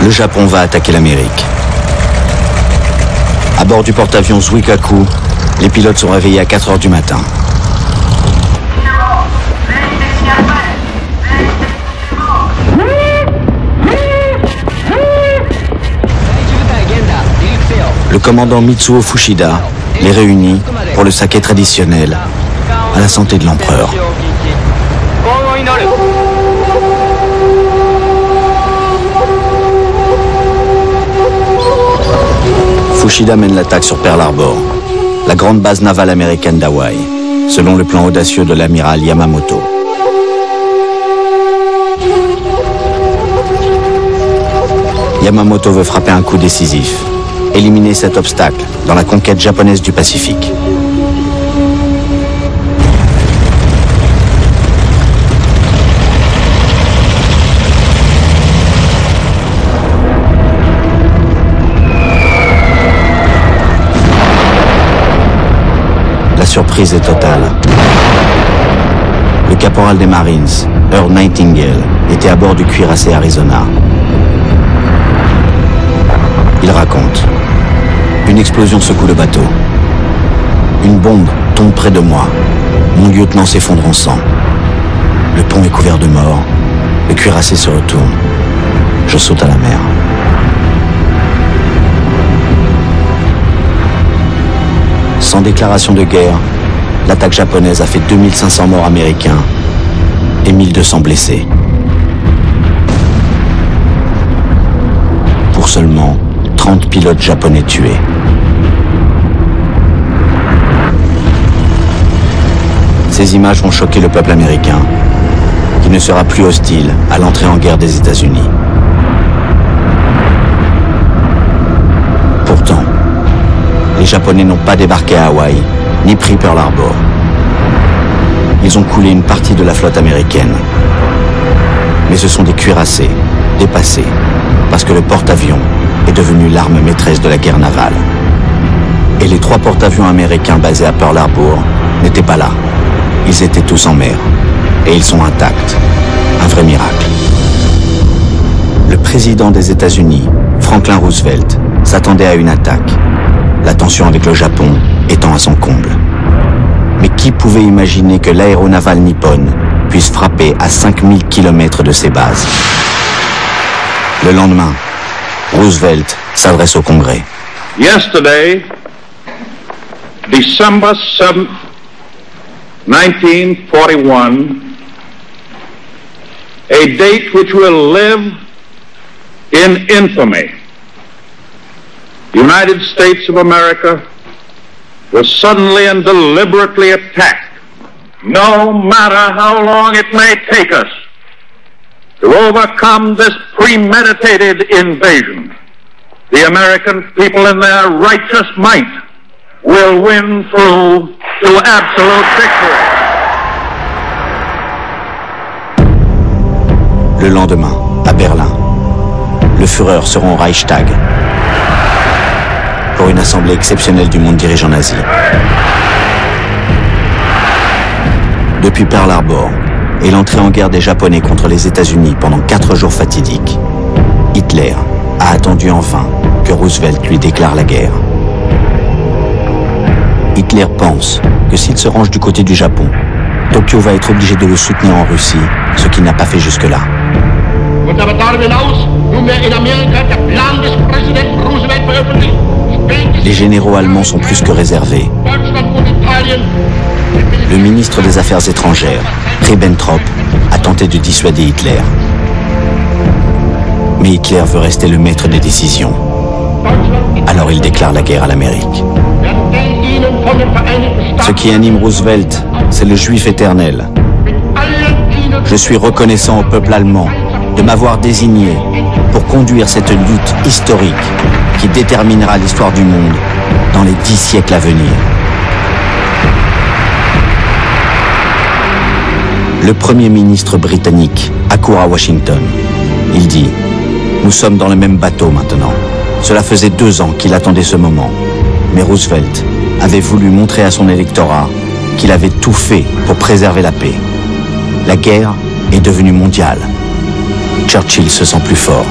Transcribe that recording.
Le Japon va attaquer l'Amérique. À bord du porte-avions Zuikaku, les pilotes sont réveillés à 4 heures du matin. Le commandant Mitsuo Fuchida les réunit pour le saké traditionnel à la santé de l'empereur. Fuchida mène l'attaque sur Pearl Harbor, la grande base navale américaine d'Hawaï, selon le plan audacieux de l'amiral Yamamoto. Yamamoto veut frapper un coup décisif, éliminer cet obstacle dans la conquête japonaise du Pacifique. La surprise est totale. Le caporal des Marines, Earl Nightingale, était à bord du cuirassé Arizona. Il raconte. Une explosion secoue le bateau. Une bombe tombe près de moi. Mon lieutenant s'effondre en sang. Le pont est couvert de morts. Le cuirassé se retourne. Je saute à la mer. Sans déclaration de guerre, l'attaque japonaise a fait 2500 morts américains et 1200 blessés. Pour seulement 30 pilotes japonais tués. Ces images vont choquer le peuple américain, qui ne sera plus hostile à l'entrée en guerre des États-Unis. Pourtant, les Japonais n'ont pas débarqué à Hawaï, ni pris Pearl Harbor. Ils ont coulé une partie de la flotte américaine. Mais ce sont des cuirassés, dépassés, parce que le porte-avions est devenu l'arme maîtresse de la guerre navale. Et les 3 porte-avions américains basés à Pearl Harbor n'étaient pas là. Ils étaient tous en mer. Et ils sont intacts. Un vrai miracle. Le président des États-Unis, Franklin Roosevelt, s'attendait à une attaque. La tension avec le Japon étant à son comble. Mais qui pouvait imaginer que l'aéronavale nippone puisse frapper à 5000 km de ses bases? Le lendemain, Roosevelt s'adresse au Congrès. Yesterday, December 7th, 1941, a date which will live in infamy. The United States of America was suddenly and deliberately attacked, no matter how long it may take us to overcome this premeditated invasion. The American people in their righteous might will win through to absolute victory. Le lendemain, à Berlin, le Führer se rend au Reichstag pour une assemblée exceptionnelle du monde dirigeant nazi. Depuis Pearl Harbor et l'entrée en guerre des Japonais contre les États-Unis pendant 4 jours fatidiques, Hitler a attendu en vain que Roosevelt lui déclare la guerre. Hitler pense que s'il se range du côté du Japon, Tokyo va être obligé de le soutenir en Russie, ce qu'il n'a pas fait jusque-là. Les généraux allemands sont plus que réservés. Le ministre des Affaires étrangères, Ribbentrop, a tenté de dissuader Hitler. Mais Hitler veut rester le maître des décisions. Alors il déclare la guerre à l'Amérique. Ce qui anime Roosevelt, c'est le juif éternel. Je suis reconnaissant au peuple allemand de m'avoir désigné pour conduire cette lutte historique qui déterminera l'histoire du monde dans les 10 siècles à venir. Le Premier ministre britannique accourt à Washington. Il dit « Nous sommes dans le même bateau maintenant ». Cela faisait 2 ans qu'il attendait ce moment. Mais Roosevelt avait voulu montrer à son électorat qu'il avait tout fait pour préserver la paix. La guerre est devenue mondiale. Churchill se sent plus fort.